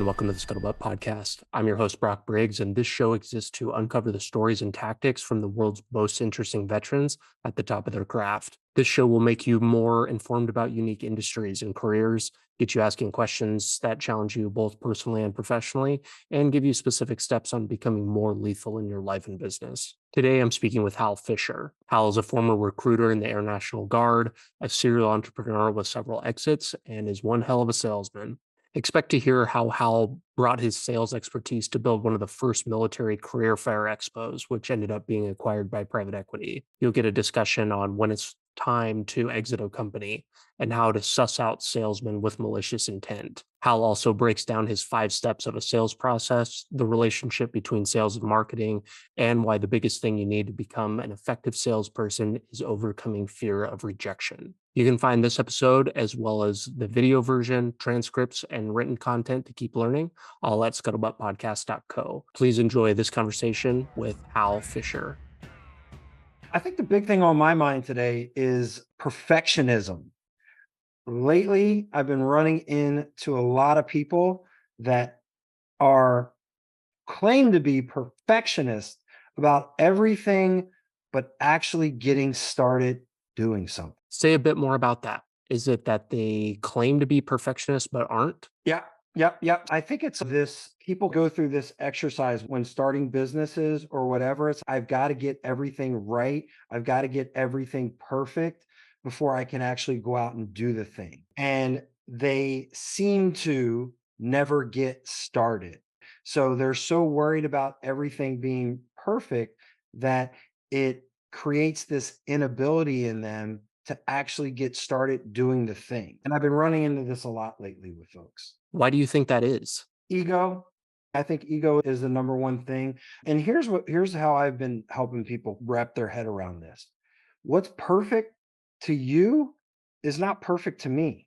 welcome to the Scuttlebutt Podcast. I'm your host, Brock Briggs, and this show exists to uncover the stories and tactics from the world's most interesting veterans at the top of their craft. This show will make you more informed about unique industries and careers, get you asking questions that challenge you both personally and professionally, and give you specific steps on becoming more lethal in your life and business. Today, I'm speaking with Hal Fischer. Hal is a former recruiter in the Air National Guard, a serial entrepreneur with several exits, and is one hell of a salesman. Expect to hear how Hal brought his sales expertise to build one of the first military career fair expos, which ended up being acquired by private equity. You'll get a discussion on when it's time to exit a company and how to suss out salesmen with malicious intent. Hal also breaks down his 5 steps of a sales process, the relationship between sales and marketing, and why the biggest thing you need to become an effective salesperson is overcoming fear of rejection. You can find this episode as well as the video version, transcripts, and written content to keep learning all at scuttlebuttpodcast.co. Please enjoy this conversation with Hal Fischer. I think the big thing on my mind today is perfectionism. Lately, I've been running into a lot of people that are claim to be perfectionists about everything, but actually getting started doing something. Say a bit more about that. Is it that they claim to be perfectionists but aren't? Yep. I think it's this people go through this exercise when starting businesses or whatever. It's I've got to get everything right. I've got to get everything perfect before I can actually go out and do the thing. And they seem to never get started. So they're so worried about everything being perfect that it creates this inability in them to actually get started doing the thing. And I've been running into this a lot lately with folks. Why do you think that is? Ego. I think ego is the number one thing. And here's how I've been helping people wrap their head around this. What's perfect to you is not perfect to me.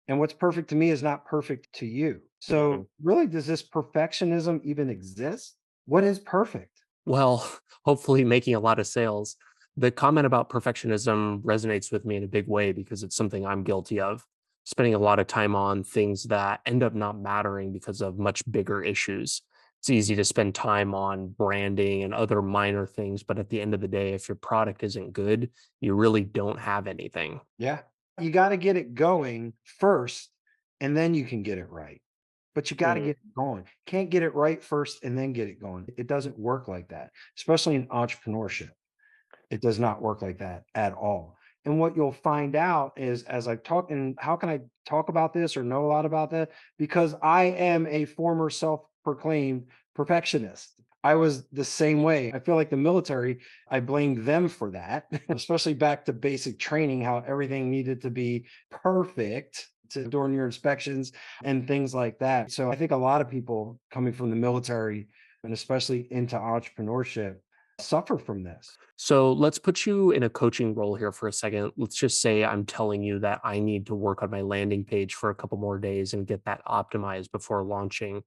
And what's perfect to me is not perfect to you. So really, does this perfectionism even exist? What is perfect? Well, hopefully making a lot of sales. The comment about perfectionism resonates with me in a big way because it's something I'm guilty of. Spending a lot of time on things that end up not mattering because of much bigger issues. It's easy to spend time on branding and other minor things, but at the end of the day, if your product isn't good, you really don't have anything. Yeah. You got to get it going first, and then you can get it right. But you got to get it going. Can't get it right first and then get it going. It doesn't work like that, especially in entrepreneurship. It does not work like that at all. And what you'll find out is as I talk, and how can I talk about this or know a lot about that? Because I am a former self-proclaimed perfectionist. I was the same way. I feel like the military, I blamed them for that, especially back to basic training, how everything needed to be perfect during your inspections and things like that. So I think a lot of people coming from the military and especially into entrepreneurship suffer from this. So let's put you in a coaching role here for a second. Let's just say I'm telling you that I need to work on my landing page for a couple more days and get that optimized before launching.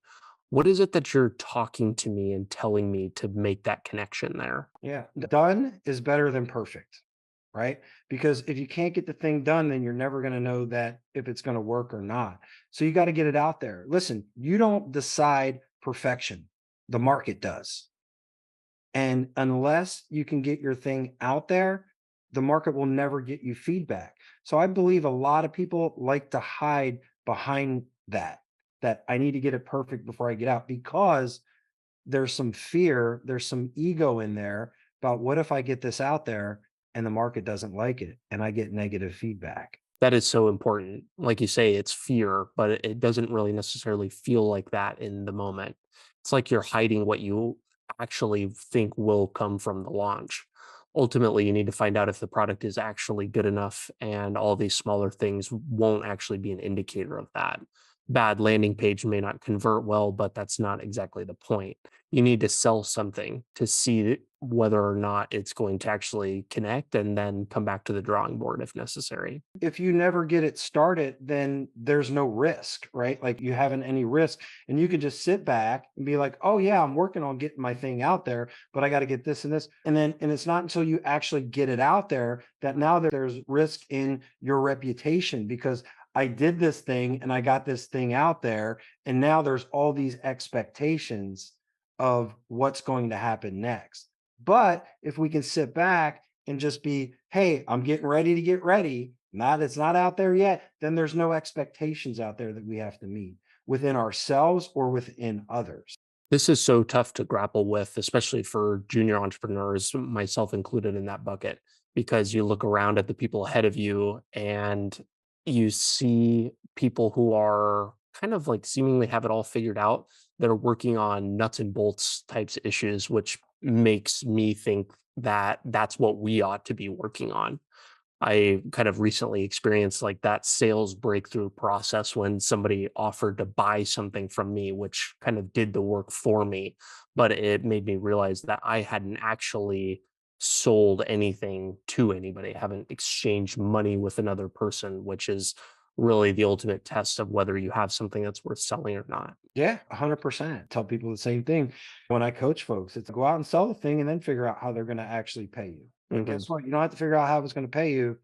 What is it that you're talking to me and telling me to make that connection there? Yeah. Done is better than perfect, right? Because if you can't get the thing done, then you're never going to know that if it's going to work or not. So you got to get it out there. Listen, you don't decide perfection, the market does. And unless you can get your thing out there, the market will never get you feedback. So I believe a lot of people like to hide behind that I need to get it perfect before I get out because there's some fear, there's some ego in there about what if I get this out there and the market doesn't like it and I get negative feedback. That is so important. Like you say, it's fear, but it doesn't really necessarily feel like that in the moment. It's like you're hiding what you actually think will come from the launch. Ultimately, you need to find out if the product is actually good enough, and all these smaller things won't actually be an indicator of that. Bad landing page may not convert well, but that's not exactly the point. You need to sell something to see whether or not it's going to actually connect and then come back to the drawing board if necessary. If you never get it started, then there's no risk, right? Like you haven't any risk and you can just sit back and be like, oh yeah, I'm working on getting my thing out there, but I got to get this and this. And it's not until you actually get it out there that now that there's risk in your reputation because I did this thing and I got this thing out there. And now there's all these expectations of what's going to happen next. But if we can sit back and just be, hey, I'm getting ready to get ready, not it's not out there yet, then there's no expectations out there that we have to meet within ourselves or within others. This is so tough to grapple with, especially for junior entrepreneurs, myself included in that bucket, because you look around at the people ahead of you and you see people who are kind of like seemingly have it all figured out that are working on nuts and bolts types of issues, which makes me think that that's what we ought to be working on. I kind of recently experienced like that sales breakthrough process when somebody offered to buy something from me, which kind of did the work for me. But it made me realize that I hadn't actually sold anything to anybody. I haven't exchanged money with another person, which is really the ultimate test of whether you have something that's worth selling or not. Yeah, 100%. Tell people the same thing when I coach folks. It's go out and sell the thing and then figure out how they're going to actually pay you. But Mhm. guess what? You don't have to figure out how it's going to pay you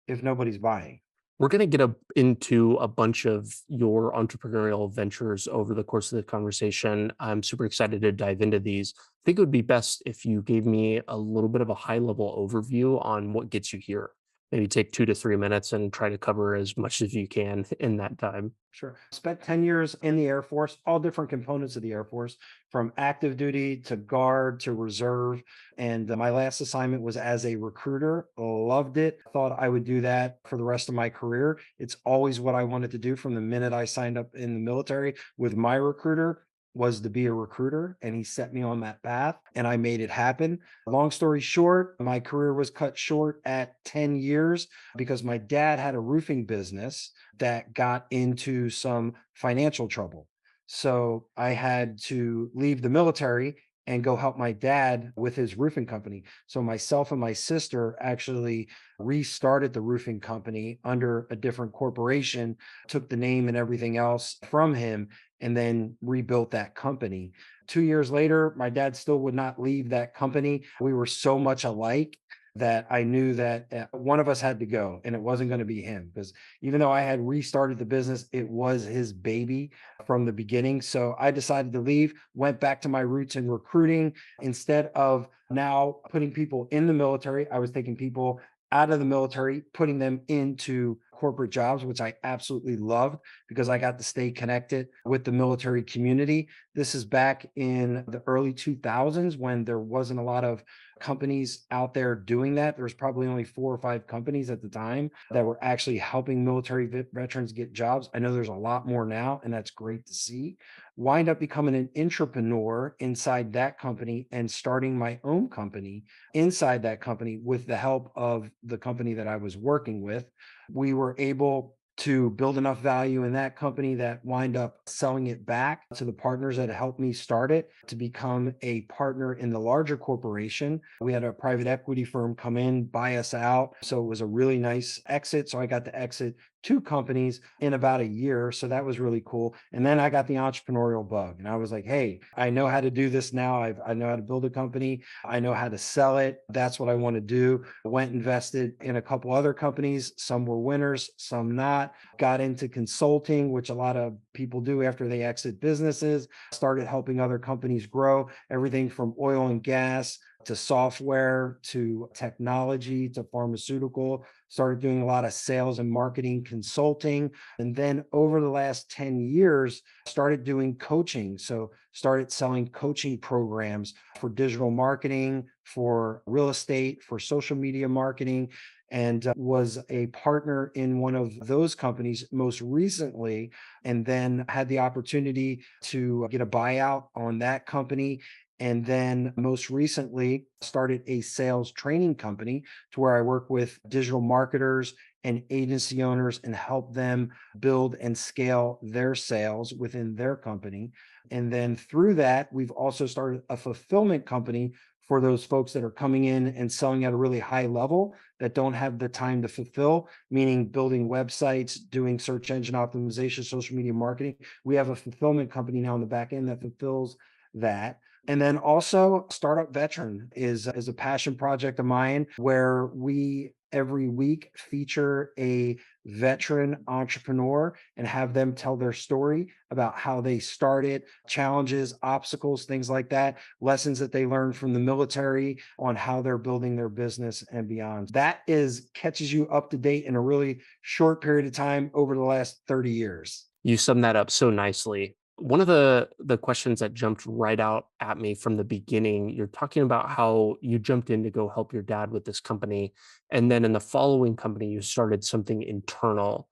if nobody's buying. We're going to get into a bunch of your entrepreneurial ventures over the course of the conversation. I'm super excited to dive into these. I think it would be best if you gave me a little bit of a high level overview on what gets you here. Maybe take 2 to 3 minutes and try to cover as much as you can in that time. Sure. Spent 10 years in the Air Force, all different components of the Air Force, from active duty to guard to reserve. And my last assignment was as a recruiter. Loved it. Thought I would do that for the rest of my career. It's always what I wanted to do from the minute I signed up in the military with my recruiter was to be a recruiter, and he set me on that path and I made it happen. Long story short, my career was cut short at 10 years because my dad had a roofing business that got into some financial trouble. So I had to leave the military and go help my dad with his roofing company. So myself and my sister actually restarted the roofing company under a different corporation, took the name and everything else from him, and then rebuilt that company. 2 years later, my dad still would not leave that company. We were so much alike that I knew that one of us had to go and it wasn't going to be him because even though I had restarted the business, it was his baby from the beginning. So I decided to leave, went back to my roots in recruiting. Instead of now putting people in the military, I was taking people out of the military, putting them into corporate jobs, which I absolutely loved because I got to stay connected with the military community. This is back in the early 2000s when there wasn't a lot of companies out there doing that. There was probably only 4 or 5 companies at the time that were actually helping military veterans get jobs. I know there's a lot more now, and that's great to see. Wind up becoming an entrepreneur inside that company and starting my own company inside that company with the help of the company that I was working with. We were able to build enough value in that company that wind up selling it back to the partners that helped me start it to become a partner in the larger corporation. We had a private equity firm come in, buy us out. So it was a really nice exit. So I got to exit 2 companies in about a year. So that was really cool. And then I got the entrepreneurial bug and I was like, hey, I know how to do this now. I know how to build a company. I know how to sell it. That's what I want to do. Went invested in a couple other companies. Some were winners, some not. Got into consulting, which a lot of people do after they exit businesses. Started helping other companies grow, everything from oil and gas to software to technology to pharmaceutical. Started doing a lot of sales and marketing consulting. And then over the last 10 years, started doing coaching. So started selling coaching programs for digital marketing, for real estate, for social media marketing, and was a partner in one of those companies most recently, and then had the opportunity to get a buyout on that company. And then most recently started a sales training company to where I work with digital marketers and agency owners and help them build and scale their sales within their company. And then through that, we've also started a fulfillment company for those folks that are coming in and selling at a really high level that don't have the time to fulfill, meaning building websites, doing search engine optimization, social media marketing. We have a fulfillment company now on the back end that fulfills that. And then also Startup Veteran is a passion project of mine where we every week feature a veteran entrepreneur and have them tell their story about how they started, challenges, obstacles, things like that, lessons that they learned from the military on how they're building their business and beyond. That is catches you up to date in a really short period of time over the last 30 years. You summed that up so nicely. One of the questions that jumped right out at me from the beginning, you're talking about how you jumped in to go help your dad with this company, and then in the following company, you started something internal.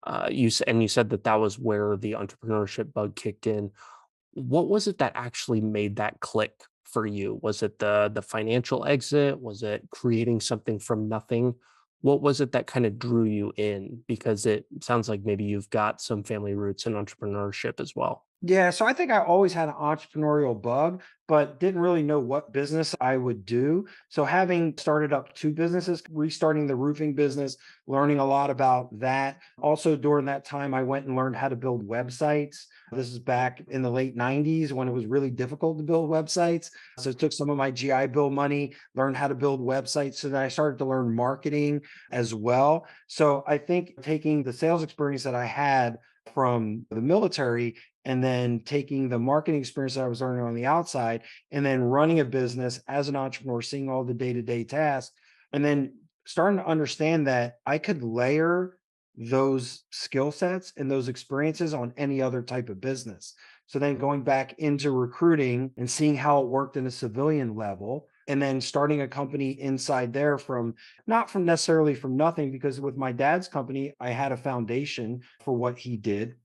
And you said that that was where the entrepreneurship bug kicked in. What was it that actually made that click for you? Was it the financial exit? Was it creating something from nothing? What was it that kind of drew you in? Because it sounds like maybe you've got some family roots in entrepreneurship as well. Yeah, so I think I always had an entrepreneurial bug, but didn't really know what business I would do. So having started up two businesses, restarting the roofing business, learning a lot about that. Also during that time, I went and learned how to build websites. This is back in the late 90s when it was really difficult to build websites. So I took some of my GI Bill money, learned how to build websites. So then I started to learn marketing as well. So I think taking the sales experience that I had from the military and then taking the marketing experience that I was learning on the outside and then running a business as an entrepreneur, seeing all the day-to-day tasks, and then starting to understand that I could layer those skill sets and those experiences on any other type of business. So then going back into recruiting and seeing how it worked in a civilian level, and then starting a company inside there from not from necessarily from nothing, because with my dad's company, I had a foundation for what he did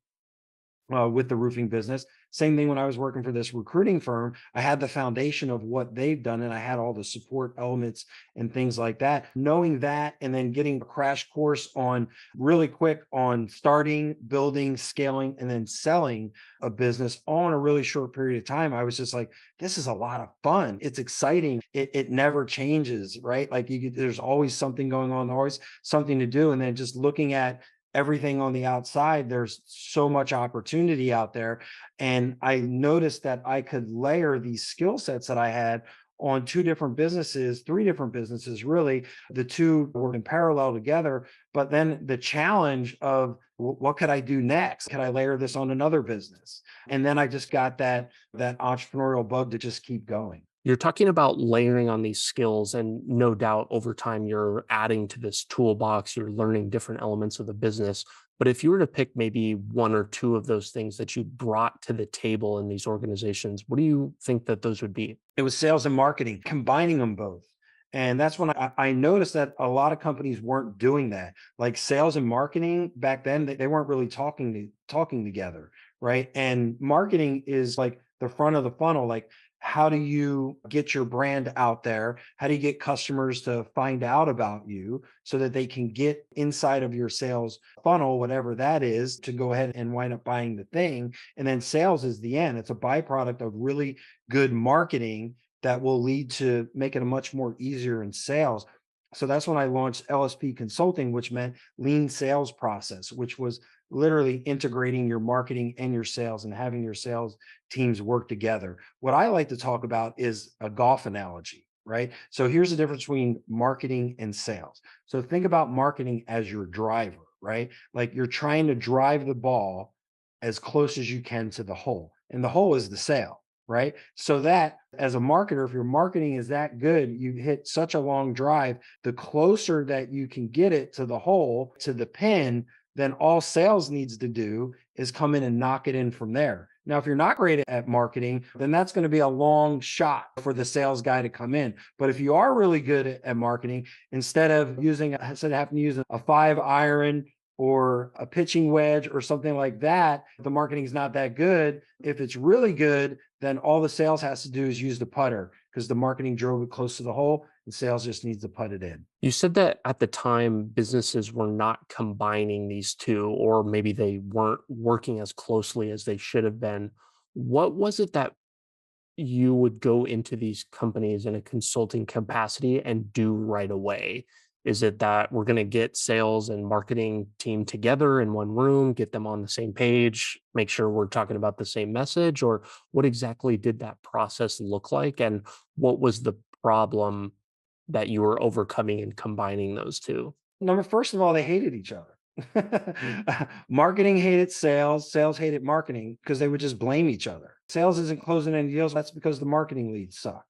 with the roofing business. Same thing when I was working for this recruiting firm, I had the foundation of what they've done and I had all the support elements and things like that. Knowing that and then getting a crash course on really quick on starting, building, scaling, and then selling a business all in a really short period of time. I was just like, this is a lot of fun. It's exciting. It never changes, right? Like there's always something going on, always something to do. And then just looking at everything on the outside, there's so much opportunity out there. And I noticed that I could layer these skill sets that I had on two different businesses, three different businesses, really. The two were in parallel together. But then the challenge of what could I do next? Could I layer this on another business? And then I just got that entrepreneurial bug to just keep going. You're talking about layering on these skills, and no doubt over time you're adding to this toolbox, you're learning different elements of the business. But if you were to pick maybe one or two of those things that you brought to the table in these organizations, what do you think that those would be? It was sales and marketing, combining them both. And that's when I noticed that a lot of companies weren't doing that. Like sales and marketing back then, they weren't really talking together, right? And marketing is like the front of the funnel. Like, how do you get your brand out there? How do you get customers to find out about you so that they can get inside of your sales funnel, whatever that is, to go ahead and wind up buying the thing? And then sales is the end. It's a byproduct of really good marketing that will lead to make it a much more easier in sales. So that's when I launched LSP consulting, which meant lean sales process, which was literally integrating your marketing and your sales and having your sales teams work together. What I like to talk about is a golf analogy, right? So here's the difference between marketing and sales. So think about marketing as your driver, right? Like you're trying to drive the ball as close as you can to the hole, and the hole is the sale, right? So that as a marketer, if your marketing is that good, you hit such a long drive, the closer that you can get it to the hole, to the pin, then all sales needs to do is come in and knock it in from there. Now, if you're not great at marketing, then that's going to be a long shot for the sales guy to come in. But if you are really good at marketing, instead of having to use a 5 iron or a pitching wedge or something like that, the marketing is not that good. If it's really good, then all the sales has to do is use the putter because the marketing drove it close to the hole and sales just needs to put it in. You said that at the time businesses were not combining these two, or maybe they weren't working as closely as they should have been. What was it that you would go into these companies in a consulting capacity and do right away? Is it that we're going to get sales and marketing team together in one room, get them on the same page, make sure we're talking about the same message? Or what exactly did that process look like? And what was the problem that you were overcoming and combining those two? Number first of all, they hated each other. Marketing hated sales, sales hated marketing because they would just blame each other. Sales isn't closing any deals, that's because the marketing leads suck.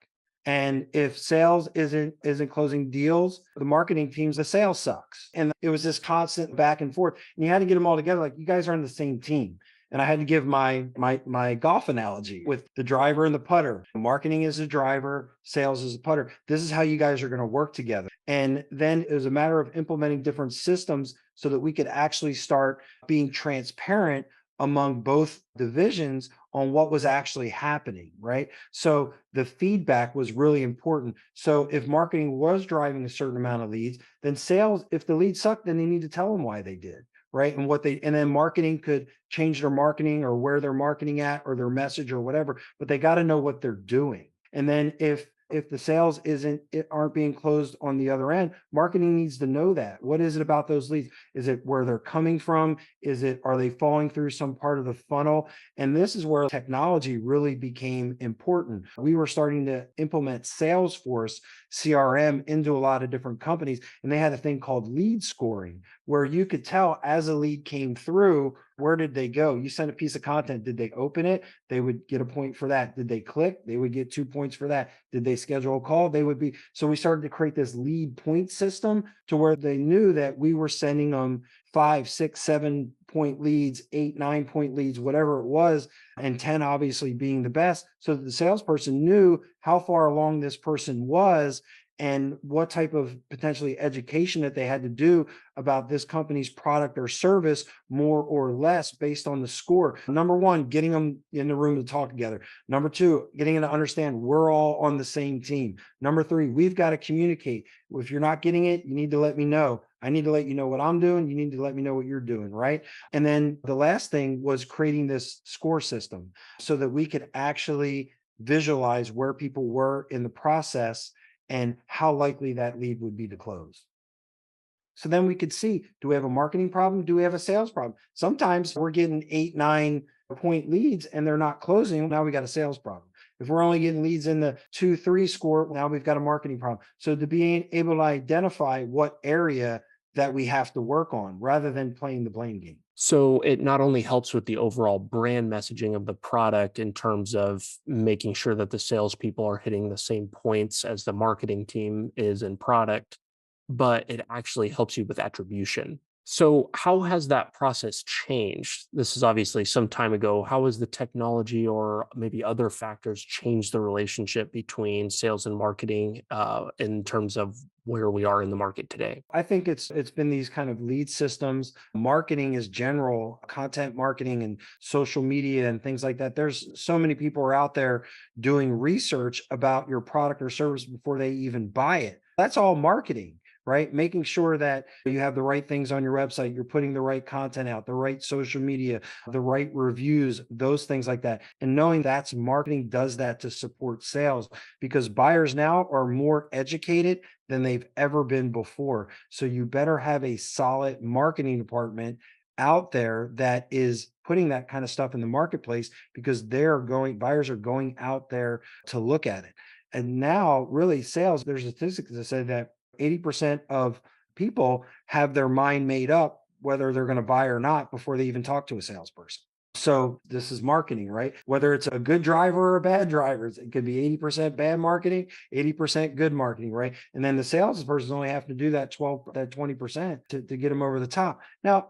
And if sales isn't closing deals, the marketing teams, the sales sucks. And it was this constant back and forth. And you had to get them all together. Like you guys are on the same team. And I had to give my golf analogy with the driver and the putter. Marketing is the driver, sales is the putter. This is how you guys are going to work together. And then it was a matter of implementing different systems so that we could actually start being transparent among both divisions on what was actually happening, right? So the feedback was really important. So if marketing was driving a certain amount of leads, then sales, if the leads sucked, then they need to tell them why they did, right? And what they, and then marketing could change their marketing or where they're marketing at or their message or whatever, but they got to know what they're doing. And then if the sales isn't it aren't being closed on the other end, marketing needs to know that. What is it about those leads? Is it where they're coming from? Is it are they falling through some part of the funnel? And this is where technology really became important. We were starting to implement Salesforce CRM into a lot of different companies, and they had a thing called lead scoring, where you could tell as a lead came through, where did they go? You sent a piece of content, did they open it? They would get a point for that. Did they click? They would get 2 points for that. Did they schedule a call? They would be. So we started to create this lead point system to where they knew that we were sending them 5, 6, 7 point leads, 8, 9 point leads, whatever it was, and 10 obviously being the best. So that the salesperson knew how far along this person was and what type of potentially education that they had to do about this company's product or service, more or less based on the score. Number one, getting them in the room to talk together. Number two, getting them to understand we're all on the same team. Number three, we've got to communicate. If you're not getting it, you need to let me know. I need to let you know what I'm doing. You need to let me know what you're doing, right? And then the last thing was creating this score system so that we could actually visualize where people were in the process and how likely that lead would be to close. So then we could see, do we have a marketing problem? Do we have a sales problem? Sometimes we're getting 8, 9 point leads and they're not closing. Now we got a sales problem. If we're only getting leads in the 2, 3 score, now we've got a marketing problem. So to be able to identify what area that we have to work on rather than playing the blame game. So it not only helps with the overall brand messaging of the product in terms of making sure that the salespeople are hitting the same points as the marketing team is in product, but it actually helps you with attribution. So, how has that process changed? This is obviously some time ago. How has the technology or maybe other factors changed the relationship between sales and marketing in terms of where we are in the market today? I think it's been these kind of lead systems. Marketing is general, content marketing and social media and things like that. There's so many people are out there doing research about your product or service before they even buy it. That's all marketing, right? Making sure that you have the right things on your website, you're putting the right content out, the right social media, the right reviews, those things like that. And knowing that's marketing does that to support sales because buyers now are more educated than they've ever been before. So you better have a solid marketing department out there that is putting that kind of stuff in the marketplace because buyers are going out there to look at it. And now, really, sales, there's statistics that say that 80% of people have their mind made up whether they're going to buy or not before they even talk to a salesperson. So this is marketing, right? Whether it's a good driver or a bad driver, it could be 80% bad marketing, 80% good marketing, right? And then the salesperson only have to do that 20% to get them over the top. Now,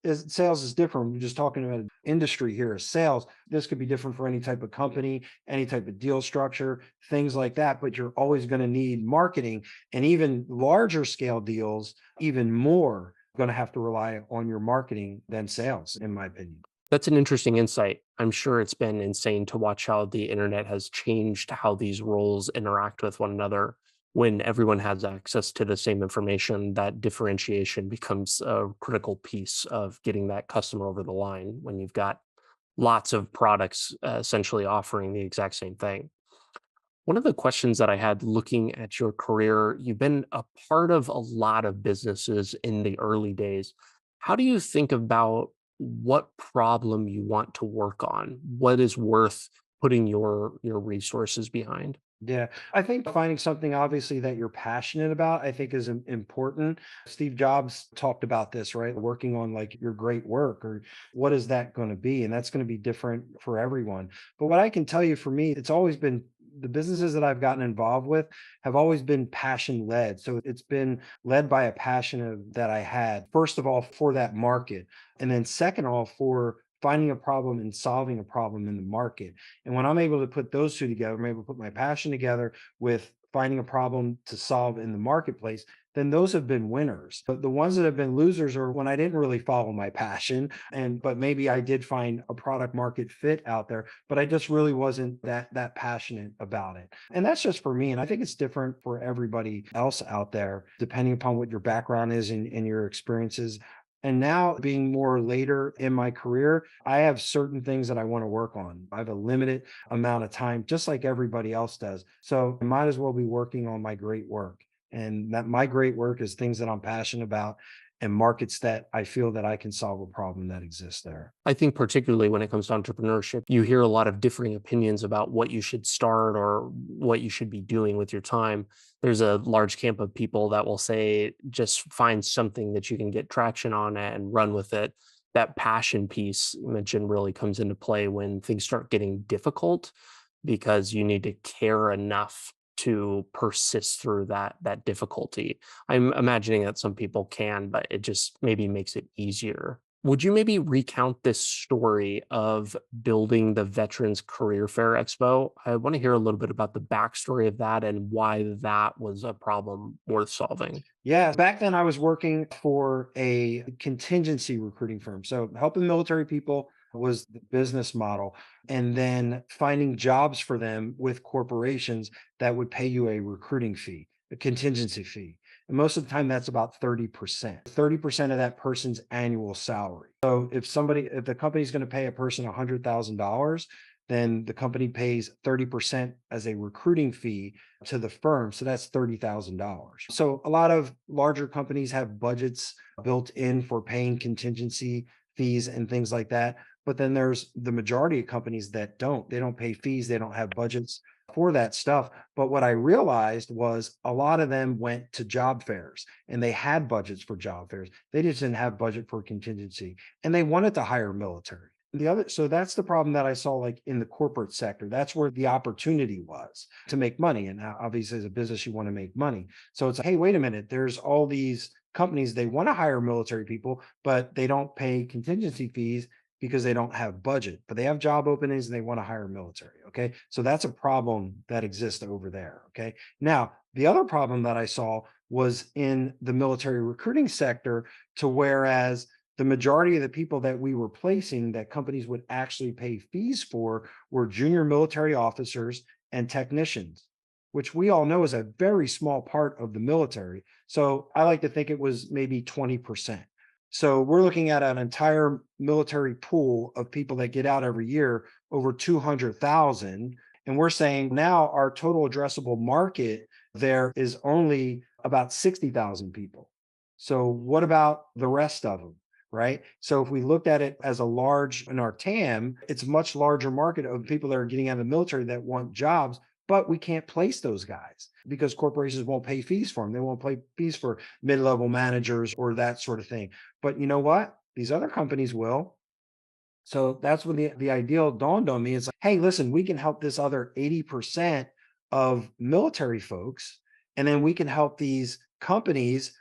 sales is different. We're just talking about industry here. Sales, this could be different for any type of company, any type of deal structure, things like that. But you're always going to need marketing, and even larger scale deals, even more going to have to rely on your marketing than sales, in my opinion. That's an interesting insight. I'm sure it's been insane to watch how the internet has changed how these roles interact with one another. When everyone has access to the same information, that differentiation becomes a critical piece of getting that customer over the line when you've got lots of products essentially offering the exact same thing. One of the questions that I had looking at your career, you've been a part of a lot of businesses in the early days. How do you think about what problem you want to work on? What is worth putting your resources behind? Yeah, I think finding something obviously that you're passionate about, I think is important. Steve Jobs talked about this, right? Working on like your great work or what is that going to be? And that's going to be different for everyone. But what I can tell you for me, it's always been the businesses that I've gotten involved with have always been passion led. So it's been led by a that I had, first of all, for that market. And then second of all, for finding a problem and solving a problem in the market. And when I'm able to put those two together, I'm able to put my passion together with finding a problem to solve in the marketplace, then those have been winners. But the ones that have been losers are when I didn't really follow my passion but maybe I did find a product market fit out there, but I just really wasn't that passionate about it. And that's just for me. And I think it's different for everybody else out there, depending upon what your background is and your experiences. And now, being more later in my career, I have certain things that I want to work on. I have a limited amount of time, just like everybody else does. So I might as well be working on my great work. And that my great work is things that I'm passionate about and markets that I feel that I can solve a problem that exists there. I think particularly when it comes to entrepreneurship, you hear a lot of differing opinions about what you should start or what you should be doing with your time. There's a large camp of people that will say just find something that you can get traction on and run with it. That passion piece you mentioned really comes into play when things start getting difficult because you need to care enough to persist through that difficulty. I'm imagining that some people can, but it just maybe makes it easier. Would you maybe recount this story of building the Veterans Career Fair Expo? I want to hear a little bit about the backstory of that and why that was a problem worth solving. Yeah, back then I was working for a contingency recruiting firm. So helping military people was the business model. And then finding jobs for them with corporations that would pay you a recruiting fee, a contingency fee. And most of the time that's about 30%. 30% of that person's annual salary. So if the company's going to pay a person $100,000, then the company pays 30% as a recruiting fee to the firm. So that's $30,000. So a lot of larger companies have budgets built in for paying contingency fees and things like that. But then there's the majority of companies that don't. They don't pay fees, they don't have budgets for that stuff. But what I realized was a lot of them went to job fairs and they had budgets for job fairs. They just didn't have budget for contingency and they wanted to hire military. So that's the problem that I saw like in the corporate sector. That's where the opportunity was to make money. And obviously, as a business, you want to make money. So it's like, hey, wait a minute, there's all these companies, they want to hire military people, but they don't pay contingency fees because they don't have budget, but they have job openings and they want to hire military. Okay. So that's a problem that exists over there. Okay. Now, the other problem that I saw was in the military recruiting sector, to whereas the majority of the people that we were placing that companies would actually pay fees for were junior military officers and technicians, which we all know is a very small part of the military. So I like to think it was maybe 20%. So we're looking at an entire military pool of people that get out every year, over 200,000. And we're saying now our total addressable market there is only about 60,000 people. So what about the rest of them? Right. So if we looked at it as a large in our TAM, it's a much larger market of people that are getting out of the military that want jobs, but we can't place those guys because corporations won't pay fees for them. They won't pay fees for mid-level managers or that sort of thing. But you know what? These other companies will. So that's when the ideal dawned on me. It's like, hey, listen, we can help this other 80% of military folks, and then we can help these companies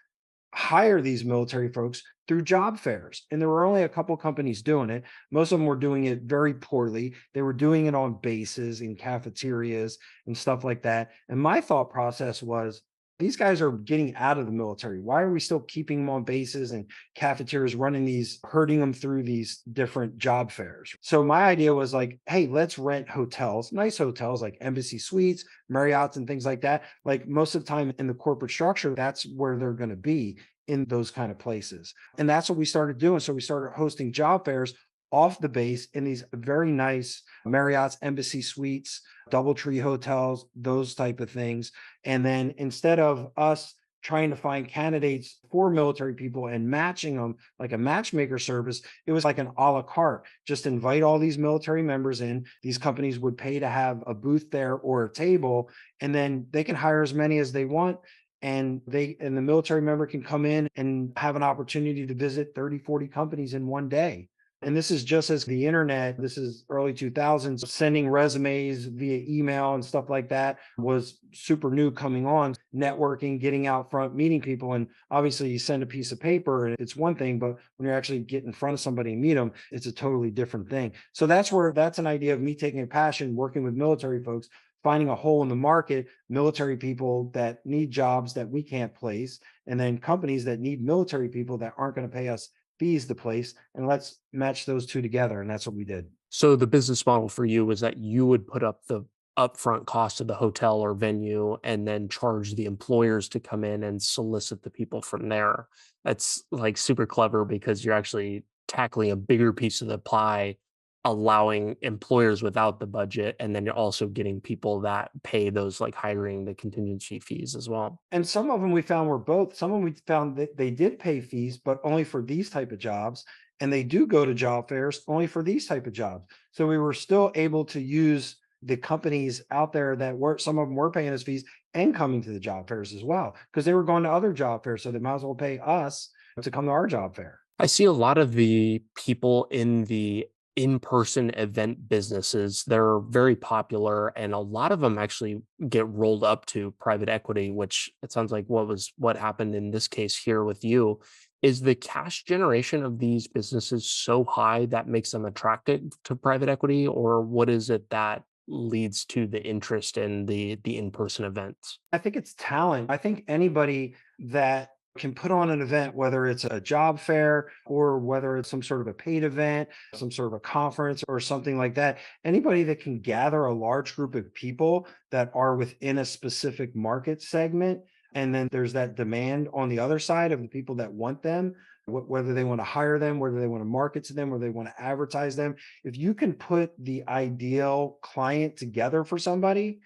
hire these military folks through job fairs. And there were only a couple companies doing it. Most of them were doing it very poorly. They were doing it on bases in cafeterias and stuff like that. And my thought process was, these guys are getting out of the military. Why are we still keeping them on bases and cafeterias, running these, herding them through these different job fairs? So my idea was like, hey, let's rent hotels, nice hotels like Embassy Suites, Marriott's, and things like that. Like most of the time in the corporate structure, that's where they're going to be, in those kind of places. And that's what we started doing. So we started hosting job fairs off the base in these very nice Marriott's, Embassy Suites, DoubleTree hotels, those type of things. And then instead of us trying to find candidates for military people and matching them like a matchmaker service. It was like an a la carte. Just invite all these military members in. These companies would pay to have a booth there or a table, and then they can hire as many as they want. And the military member can come in and have an opportunity to visit 30, 40 companies in one day. And this is just as the internet, this is early 2000s, sending resumes via email and stuff like that was super new coming on, networking, getting out front, meeting people. And obviously you send a piece of paper and it's one thing, but when you actually get in front of somebody and meet them, it's a totally different thing. So that's an idea of me taking a passion, working with military folks, finding a hole in the market, military people that need jobs that we can't place, and then companies that need military people that aren't going to pay us fees to place, and let's match those two together. And that's what we did. So the business model for you was that you would put up the upfront cost of the hotel or venue and then charge the employers to come in and solicit the people from there. That's like super clever because you're actually tackling a bigger piece of the pie, allowing employers without the budget, and then you're also getting people that pay those like hiring the contingency fees as well. And some of them we found were both. Some of them we found that they did pay fees, but only for these type of jobs. And they do go to job fairs only for these type of jobs. So we were still able to use the companies out there that were, some of them were paying us fees and coming to the job fairs as well, because they were going to other job fairs. So they might as well pay us to come to our job fair. I see a lot of the people in the in-person event businesses. They're very popular, and a lot of them actually get rolled up to private equity, which it sounds like what happened in this case here with you. Is the cash generation of these businesses so high that makes them attractive to private equity, or what is it that leads to the interest in the in-person events? I think it's talent. I think anybody that can put on an event, whether it's a job fair or whether it's some sort of a paid event, some sort of a conference or something like that, anybody that can gather a large group of people that are within a specific market segment. And then there's that demand on the other side of the people that want them, whether they want to hire them, whether they want to market to them, whether they want to advertise them. If you can put the ideal client together for somebody,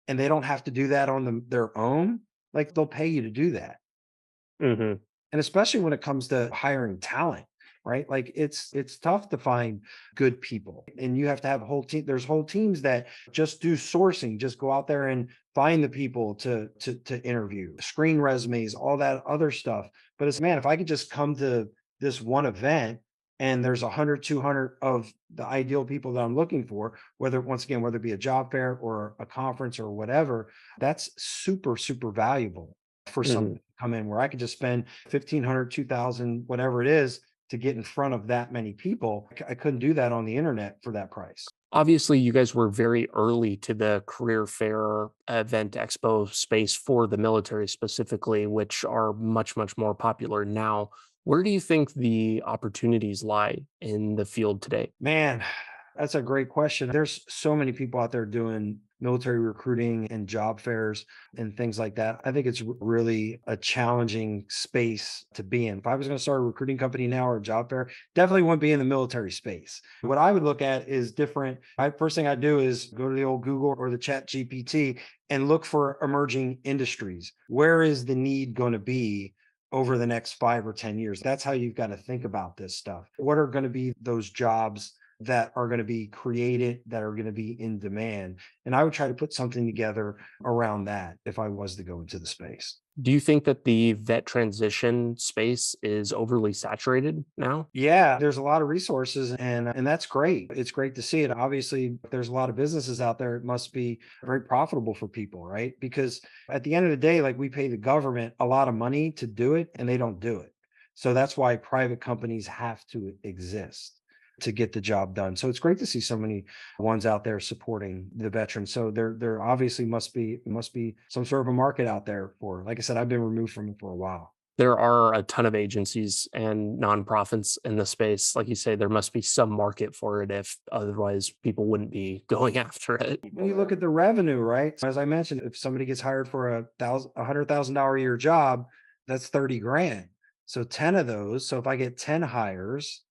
and they don't have to do that on their own, like they'll pay you to do that. Mhm. And especially when it comes to hiring talent, right? Like it's tough to find good people. And you have to have a whole team. There's whole teams that just do sourcing, just go out there and find the people to interview, screen resumes, all that other stuff. But it's man, if I could just come to this one event and there's 100, 200 of the ideal people that I'm looking for, whether once again, whether it be a job fair or a conference or whatever, that's super, super valuable for somebody Mhm. to come in where I could just spend 1,500, 2,000, whatever it is to get in front of that many people. I couldn't do that on the internet for that price. Obviously, you guys were very early to the career fair event expo space for the military specifically, which are much, much more popular now. Where do you think the opportunities lie in the field today? Man, that's a great question. There's so many people out there doing military recruiting and job fairs and things like that. I think it's really a challenging space to be in. If I was going to start a recruiting company now or a job fair, definitely wouldn't be in the military space. What I would look at is different. First thing I do is go to the old Google or the Chat GPT and look for emerging industries. Where is the need going to be over the next 5 or 10 years? That's how you've got to think about this stuff. What are going to be those jobs that are going to be created, that are going to be in demand? And I would try to put something together around that if I was to go into the space. Do you think that the vet transition space is overly saturated now? Yeah, there's a lot of resources and that's great. It's great to see it. Obviously, if there's a lot of businesses out there, it must be very profitable for people, right? Because at the end of the day, like we pay the government a lot of money to do it and they don't do it. So that's why private companies have to exist to get the job done. So it's great to see so many ones out there supporting the veterans. So there obviously must be some sort of a market out there for. Like I said, I've been removed from it for a while. There are a ton of agencies and nonprofits in the space. Like you say, there must be some market for it if otherwise people wouldn't be going after it. When you look at the revenue, right? As I mentioned, if somebody gets hired for $100,000 a year job, that's 30 grand. So 10 of those. So if I get 10 hires,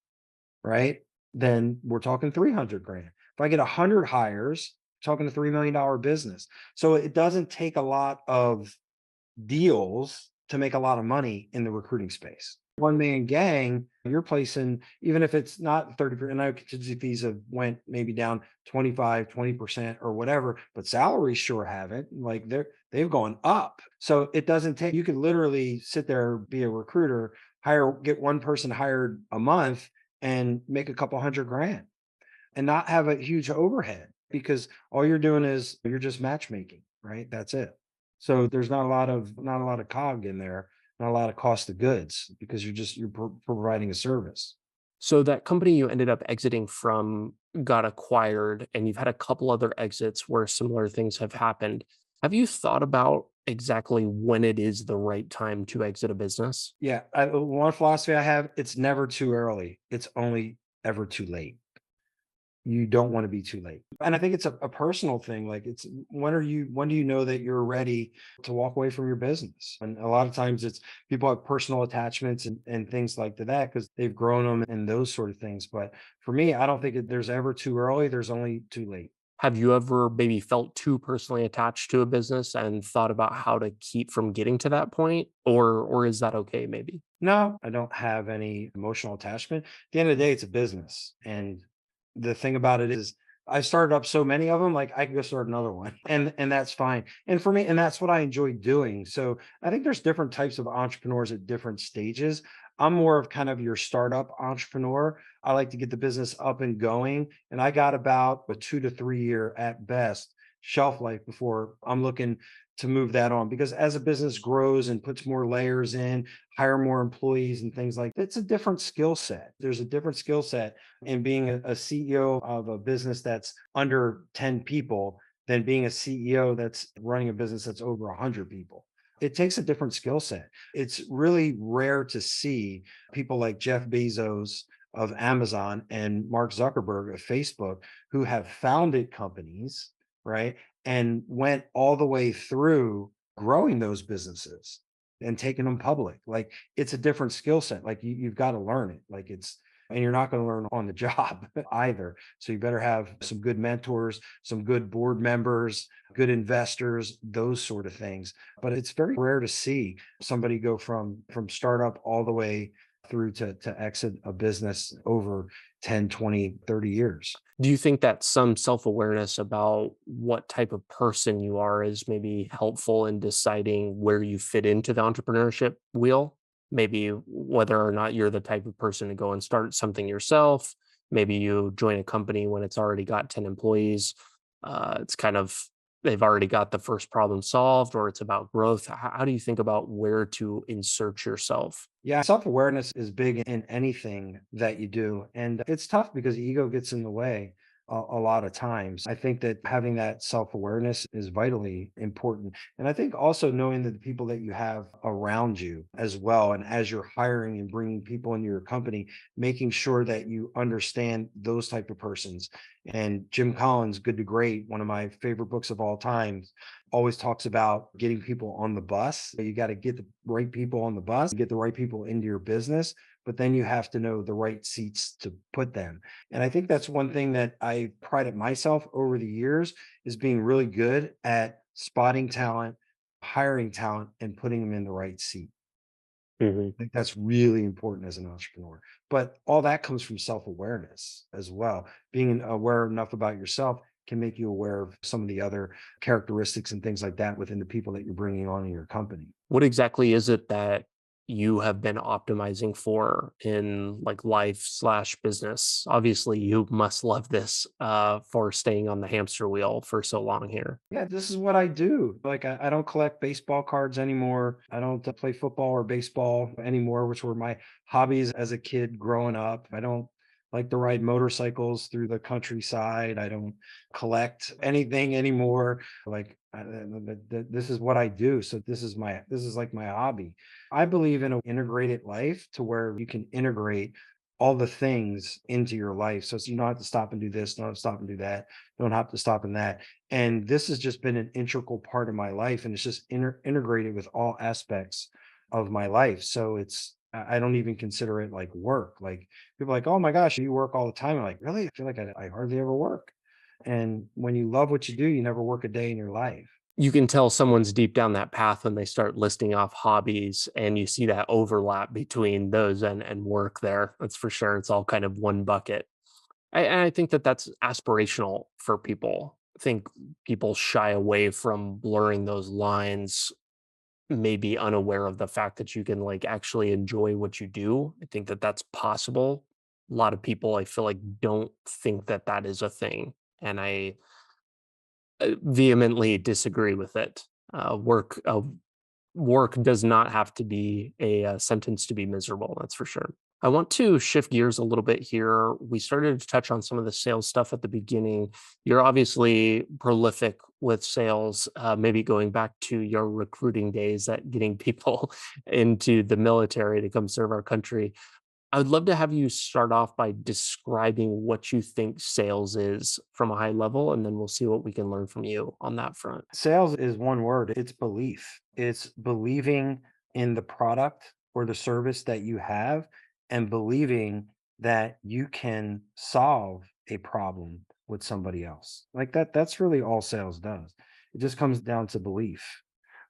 right, then we're talking 300 grand. If I get 100 hires, talking a $3 million business. So it doesn't take a lot of deals to make a lot of money in the recruiting space. One man gang, you're placing, even if it's not 30%, I know contingency fees have went maybe down 25, 20% or whatever, but salaries sure haven't. Like they've gone up. So it doesn't take, you could literally sit there, be a recruiter, get one person hired a month and make a couple hundred grand and not have a huge overhead because all you're doing is you're just matchmaking, right? That's it. So there's not a lot of cog in there, not a lot of cost of goods because you're providing a service. So that company you ended up exiting from got acquired, and you've had a couple other exits where similar things have happened. Have you thought about exactly when it is the right time to exit a business? Yeah, one philosophy I have, it's never too early. It's only ever too late. You don't want to be too late. And I think it's a personal thing. Like it's when do you know that you're ready to walk away from your business? And a lot of times it's people have personal attachments and things like that because they've grown them and those sort of things. But for me, I don't think there's ever too early. There's only too late. Have you ever maybe felt too personally attached to a business and thought about how to keep from getting to that point? Or is that okay maybe? No, I don't have any emotional attachment. At the end of the day, it's a business. And the thing about it is I started up so many of them, like I could go start another one. And that's fine. And for me, and that's what I enjoy doing. So I think there's different types of entrepreneurs at different stages. I'm more of kind of your startup entrepreneur. I like to get the business up and going. And I got about a 2 to 3 year at best shelf life before I'm looking to move that on because as a business grows and puts more layers in, hire more employees and things like that. It's a different skill set. There's a different skill set in being a CEO of a business that's under 10 people than being a CEO that's running a business that's over 100 people. It takes a different skill set. It's really rare to see people like Jeff Bezos of Amazon and Mark Zuckerberg of Facebook who have founded companies, right? And went all the way through growing those businesses and taking them public. Like it's a different skill set. Like you've got to learn it. Like and you're not going to learn on the job either. So you better have some good mentors, some good board members, good investors, those sort of things. But it's very rare to see somebody go from startup all the way through to exit a business over 10, 20, 30 years. Do you think that some self-awareness about what type of person you are is maybe helpful in deciding where you fit into the entrepreneurship wheel? Maybe whether or not you're the type of person to go and start something yourself. Maybe you join a company when it's already got 10 employees. It's kind of they've already got the first problem solved, or it's about growth. How do you think about where to insert yourself? Yeah, self-awareness is big in anything that you do. And it's tough because ego gets in the way a lot of times. I think that having that self-awareness is vitally important. And I think also knowing that the people that you have around you as well, and as you're hiring and bringing people into your company, making sure that you understand those type of persons. And Jim Collins, Good to Great, one of my favorite books of all time, always talks about getting people on the bus. You got to get the right people on the bus, get the right people into your business, but then you have to know the right seats to put them. And I think that's one thing that I prided myself over the years is being really good at spotting talent, hiring talent, and putting them in the right seat. Mhm. I think that's really important as an entrepreneur. But all that comes from self-awareness as well. Being aware enough about yourself can make you aware of some of the other characteristics and things like that within the people that you're bringing on in your company. What exactly is it that you have been optimizing for in like life slash business? Obviously, you must love this for staying on the hamster wheel for so long here. Yeah, this is what I do. Like, I don't collect baseball cards anymore. I don't play football or baseball anymore, which were my hobbies as a kid growing up. I don't like to ride motorcycles through the countryside. I don't collect anything anymore. Like, this is what I do. So this is like my hobby. I believe in an integrated life to where you can integrate all the things into your life. So you don't have to stop and do this, don't have to stop and do that, don't have to stop and that. And this has just been an integral part of my life, and it's just integrated with all aspects of my life. So I don't even consider it like work. Like people are like, oh my gosh, you work all the time. I'm like, really? I feel like I hardly ever work. And when you love what you do, you never work a day in your life. You can tell someone's deep down that path when they start listing off hobbies and you see that overlap between those and work there. That's for sure. It's all kind of one bucket. I think that that's aspirational for people. I think people shy away from blurring those lines, maybe unaware of the fact that you can like actually enjoy what you do. I think that that's possible. A lot of people I feel like don't think that that is a thing. And I vehemently disagree with it. Work does not have to be a, sentence to be miserable, that's for sure. I want to shift gears a little bit here. We started to touch on some of the sales stuff at the beginning. You're obviously prolific with sales, maybe going back to your recruiting days at getting people into the military to come serve our country. I would love to have you start off by describing what you think sales is from a high level, and then we'll see what we can learn from you on that front. Sales is one word, it's belief. It's believing in the product or the service that you have and believing that you can solve a problem with somebody else. Like that's really all sales does. It just comes down to belief.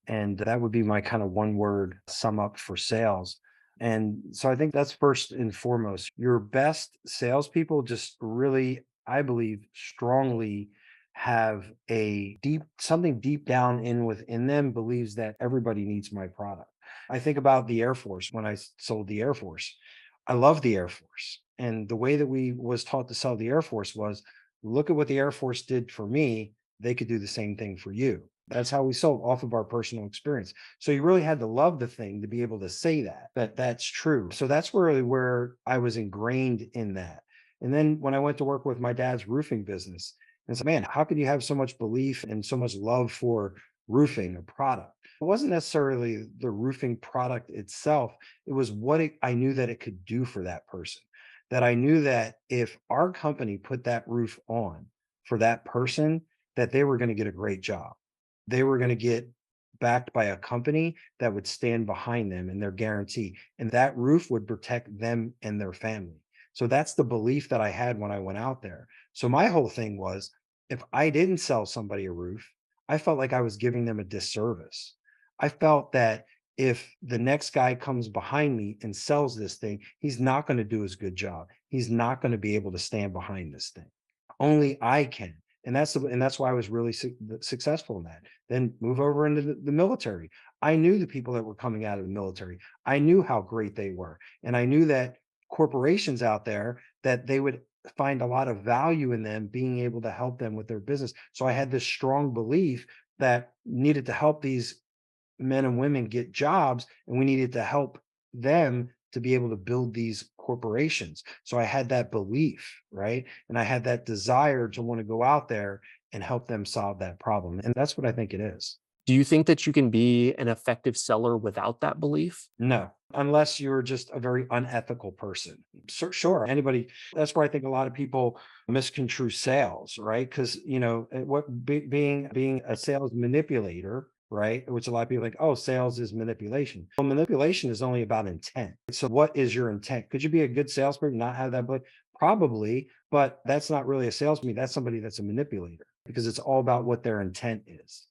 And that would be my kind of one word sum up for sales. And so I think that's first and foremost. Your best salespeople just really, I believe, strongly have a deep something deep down in within them believes that everybody needs my product. I think about the Air Force when sold the Air Force. I love the Air Force. And the way that we was taught to sell the Air Force was look at what the Air Force did for me, they could do the same thing for you. That's how we sold off of our personal experience. So you really had to love the thing to be able to say that that's true. So that's really where I was ingrained in that. And then when I went to work with my dad's roofing business, and said, man, how could you have so much belief and so much love for roofing, a product? It wasn't necessarily the roofing product itself. It was I knew that it could do for that person. That I knew that if our company put that roof on for that person, that they were going to get a great job. They were going to get backed by a company that would stand behind them and their guarantee. And that roof would protect them and their family. So that's the belief that I had when I went out there. So my whole thing was if I didn't sell somebody a roof, I felt like I was giving them a disservice. I felt that if the next guy comes behind me and sells this thing, he's not going to do as good job. He's not going to be able to stand behind this thing. Only I can. And that's why I was really successful in that. Then move over into the military. I knew the people that were coming out of the military. I knew how great they were, and I knew that corporations out there that they would find a lot of value in them being able to help them with their business. So I had this strong belief that needed to help these men and women get jobs, and we needed to help them to be able to build these corporations. So I had that belief, right? And I had that desire to want to go out there and help them solve that problem. And that's what I think it is. Do you think that you can be an effective seller without that belief? No, unless you're just a very unethical person. Sure, anybody. That's where I think a lot of people misconstrue sales, right? Because being a sales manipulator, right? Which a lot of people think, oh, sales is manipulation. Well, manipulation is only about intent. So, what is your intent? Could you be a good salesperson, not have that, but probably, but that's not really a salesman. That's somebody that's a manipulator because it's all about what their intent is.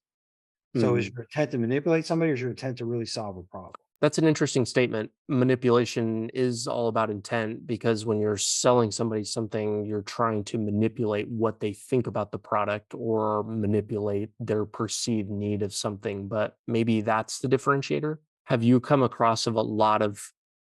So, is Mm. your intent to manipulate somebody, or is your intent to really solve a problem? That's an interesting statement. Manipulation is all about intent because when you're selling somebody something, you're trying to manipulate what they think about the product or manipulate their perceived need of something. But maybe that's the differentiator. Have you come across of a lot of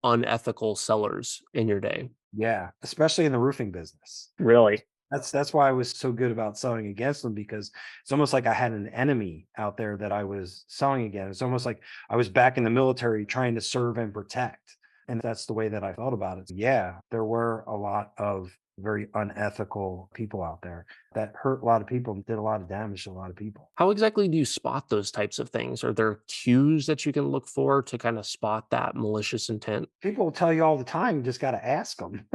unethical sellers in your day? Yeah, especially in the roofing business. Really? That's why I was so good about selling against them because it's almost like I had an enemy out there that I was selling against. It's almost like I was back in the military trying to serve and protect. And that's the way that I felt about it. Yeah, there were a lot of very unethical people out there that hurt a lot of people and did a lot of damage to a lot of people. How exactly do you spot those types of things? Are there cues that you can look for to kind of spot that malicious intent? People will tell you all the time, you just got to ask them.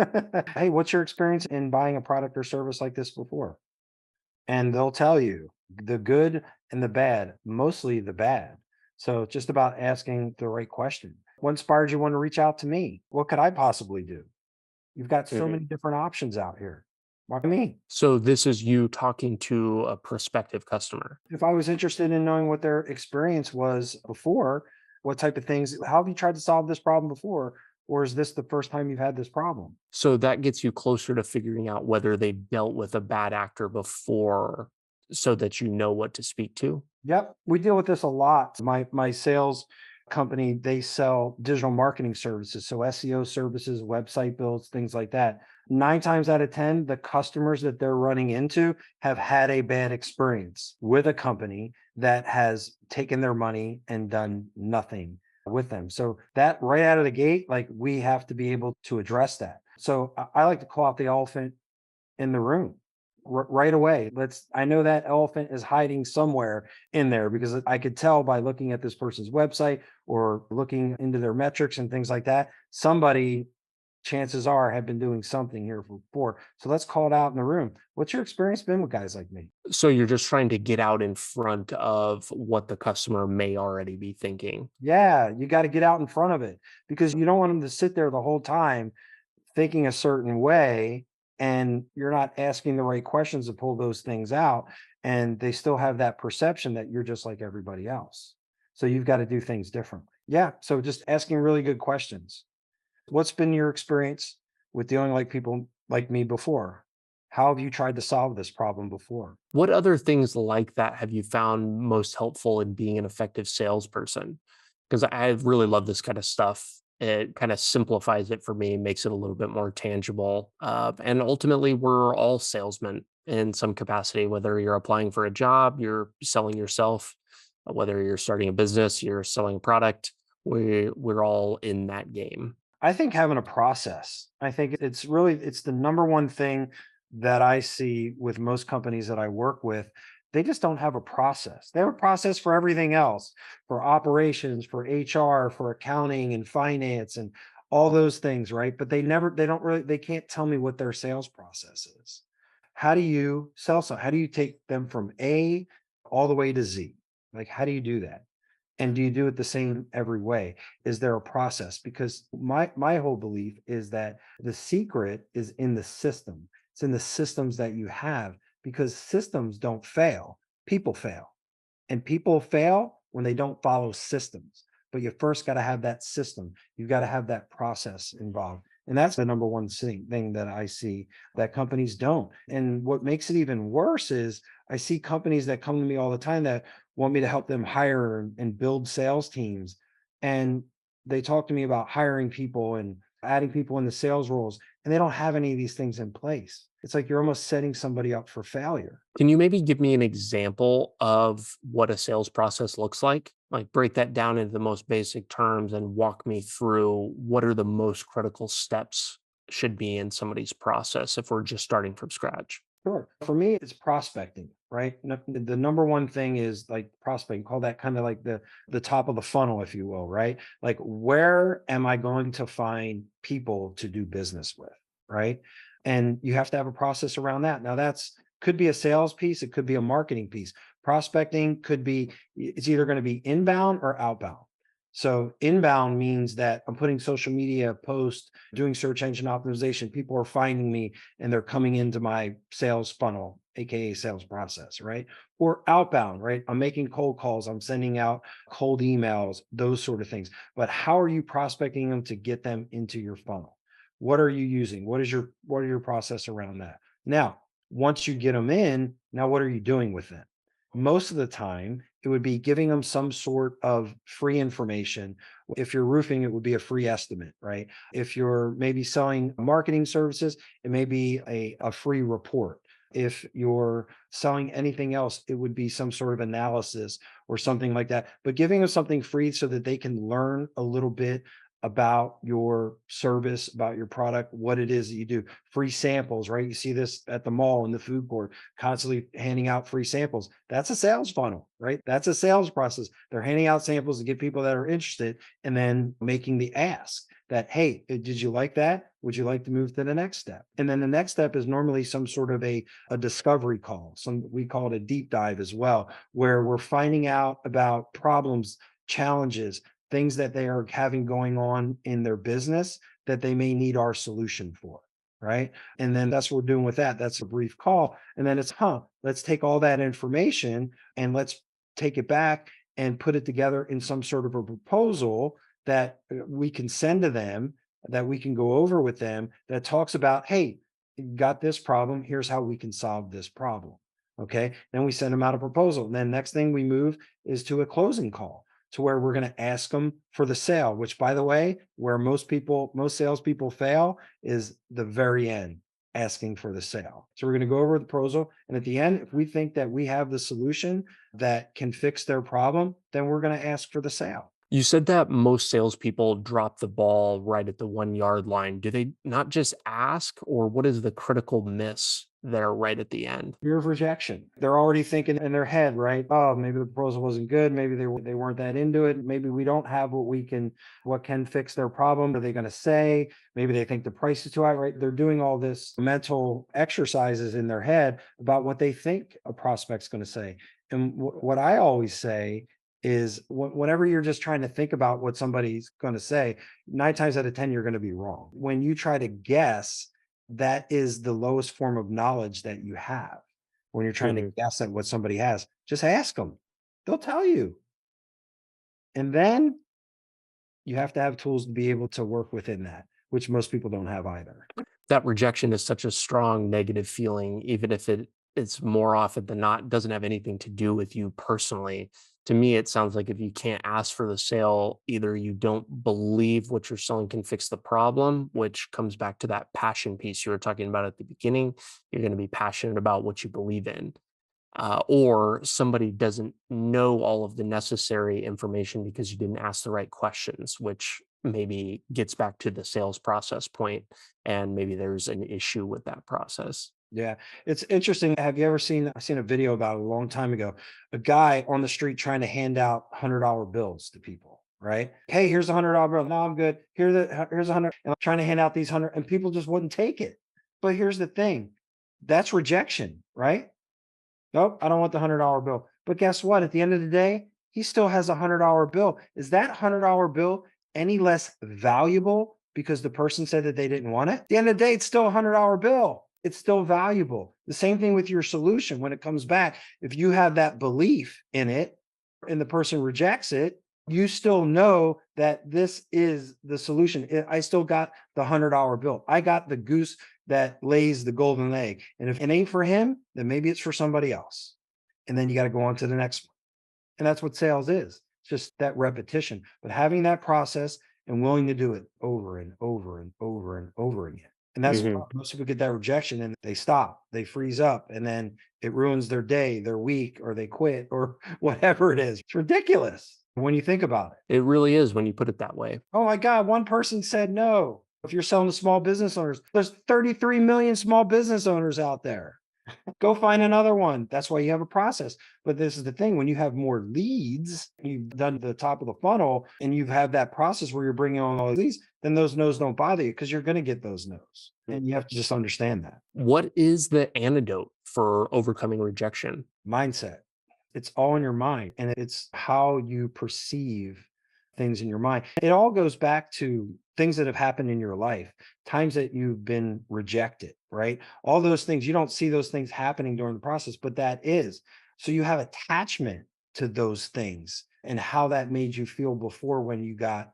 Hey, what's your experience in buying a product or service like this before? And they'll tell you the good and the bad, mostly the bad. So it's just about asking the right question. What inspired you want to reach out to me? What could I possibly do? You've got so Mhm. many different options out here. Why me? So this is you talking to a prospective customer. If I was interested in knowing what their experience was before, what type of things, how have you tried to solve this problem before? Or is this the first time you've had this problem? So that gets you closer to figuring out whether they've dealt with a bad actor before so that you know what to speak to. Yep, we deal with this a lot. My sales company, they sell digital marketing services, so SEO services, website builds, things like that. 9 times out of 10, the customers that they're running into have had a bad experience with a company that has taken their money and done nothing with them. So that right out of the gate, like we have to be able to address that. So I like to call out the elephant in the room right away. I know that elephant is hiding somewhere in there because I could tell by looking at this person's website or looking into their metrics and things like that. Somebody, chances are, have been doing something here before. So let's call it out in the room. What's your experience been with guys like me? So you're just trying to get out in front of what the customer may already be thinking. Yeah, you got to get out in front of it because you don't want them to sit there the whole time thinking a certain way and you're not asking the right questions to pull those things out and they still have that perception that you're just like everybody else. So you've got to do things differently. Yeah, so just asking really good questions. What's been your experience with dealing like people like me before? How have you tried to solve this problem before? What other things like that have you found most helpful in being an effective salesperson? Because I really love this kind of stuff. It kind of simplifies it for me, makes it a little bit more tangible. And ultimately, we're all salesmen in some capacity, whether you're applying for a job, you're selling yourself, whether you're starting a business, you're selling a product. We're all in that game. I think having a process. I think it's the number one thing that I see with most companies that I work with. They just don't have a process. They have a process for everything else, for operations, for HR, for accounting and finance and all those things, right? But they don't really, they can't tell me what their sales process is. How do you sell some? How do you take them from A all the way to Z? Like, how do you do that? And do you do it the same every way? Is there a process? Because my whole belief is that the secret is in the system. It's in the systems that you have because systems don't fail. People fail. And people fail when they don't follow systems. But you first got to have that system. You've got to have that process involved. And that's the number one thing that I see that companies don't. And what makes it even worse is I see companies that come to me all the time that want me to help them hire and build sales teams. And they talk to me about hiring people and adding people into sales roles, and they don't have any of these things in place. It's like you're almost setting somebody up for failure. Can you maybe give me an example of what a sales process looks like? Like break that down into the most basic terms and walk me through what are the most critical steps should be in somebody's process if we're just starting from scratch. Sure. For me, it's prospecting, right? The number one thing is like prospecting, call that kind of like the top of the funnel, if you will, right? Like where am I going to find people to do business with, right? And you have to have a process around that. Now that's could be a sales piece, it could be a marketing piece. Prospecting could be it's either going to be inbound or outbound. So inbound means that I'm putting social media posts, doing search engine optimization. People are finding me and they're coming into my sales funnel, aka sales process, right? Or outbound, right? I'm making cold calls, I'm sending out cold emails, those sort of things. But how are you prospecting them to get them into your funnel? What are you using? What are your process around that? Now, once you get them in, now what are you doing with them? Most of the time, it would be giving them some sort of free information. If you're roofing, it would be a free estimate, right? If you're maybe selling marketing services, it may be a free report. If you're selling anything else, it would be some sort of analysis or something like that. But giving them something free so that they can learn a little bit about your service, about your product, what it is that you do. Free samples, right? You see this at the mall in the food court, constantly handing out free samples. That's a sales funnel, right? That's a sales process. They're handing out samples to get people that are interested and then making the ask that, hey, did you like that? Would you like to move to the next step? And then the next step is normally some sort of a discovery call. We call it a deep dive as well, where we're finding out about problems, challenges, things that they are having going on in their business that they may need our solution for, right? And then that's what we're doing with that. That's a brief call. And then it's, let's take all that information and let's take it back and put it together in some sort of a proposal that we can send to them, that we can go over with them, that talks about, hey, you got this problem. Here's how we can solve this problem. Okay. Then we send them out a proposal. And then next thing we move is to a closing call to where we're going to ask them for the sale, which by the way, where most salespeople fail is the very end, asking for the sale. So we're going to go over the proposal. And at the end, if we think that we have the solution that can fix their problem, then we're going to ask for the sale. You said that most salespeople drop the ball right at the 1 yard line. Do they not just ask, or what is the critical miss there right at the end? Fear of rejection. They're already thinking in their head, right? Oh, maybe the proposal wasn't good. Maybe they weren't that into it. Maybe we don't have what can fix their problem. What are they going to say? Maybe they think the price is too high, right? They're doing all this mental exercises in their head about what they think a prospect's going to say. And what I always say is whenever you're just trying to think about what somebody's going to say, 9 times out of 10, you're going to be wrong. When you try to guess, that is the lowest form of knowledge that you have. When you're trying to Mhm. guess at what somebody has, just ask them. They'll tell you. And then you have to have tools to be able to work within that, which most people don't have either. That rejection is such a strong negative feeling, even if it's more often than not doesn't have anything to do with you personally. To me, it sounds like if you can't ask for the sale, either you don't believe what you're selling can fix the problem, which comes back to that passion piece you were talking about at the beginning. You're going to be passionate about what you believe in, or somebody doesn't know all of the necessary information because you didn't ask the right questions, which maybe gets back to the sales process point, and maybe there's an issue with that process. Yeah, it's interesting. Have you ever seen? I seen a video about it a long time ago. A guy on the street trying to hand out $100 bills to people. Right? Hey, here's $100 bill. No, I'm good. Here's 100. And I'm trying to hand out these 100, and people just wouldn't take it. But here's the thing: that's rejection, right? Nope, I don't want the $100 bill. But guess what? At the end of the day, he still has a $100 bill. Is that $100 bill any less valuable because the person said that they didn't want it? At the end of the day, it's still a $100 bill. It's still valuable. The same thing with your solution when it comes back. If you have that belief in it and the person rejects it, you still know that this is the solution. I still got the $100 bill. I got the goose that lays the golden egg. And if it ain't for him, then maybe it's for somebody else. And then you got to go on to the next one. And that's what sales is. It's just that repetition, but having that process and willing to do it over and over and over and over again. And that's why Mhm. most people get that rejection and they stop, they freeze up, and then it ruins their day, their week, or they quit, or whatever it is. It's ridiculous when you think about it. It really is when you put it that way. Oh my God, one person said no. If you're selling to small business owners, there's 33 million small business owners out there. Go find another one. That's why you have a process. But this is the thing, when you have more leads, you've done the top of the funnel and you have that process where you're bringing on all these, then those no's don't bother you because you're going to get those no's. And you have to just understand that What is the antidote for overcoming rejection? mindset. It's all in your mind and it's how you perceive things in your mind. It all goes back to things that have happened in your life, times that you've been rejected, right? All those things, you don't see those things happening during the process, but that is. So you have attachment to those things and how that made you feel before when you got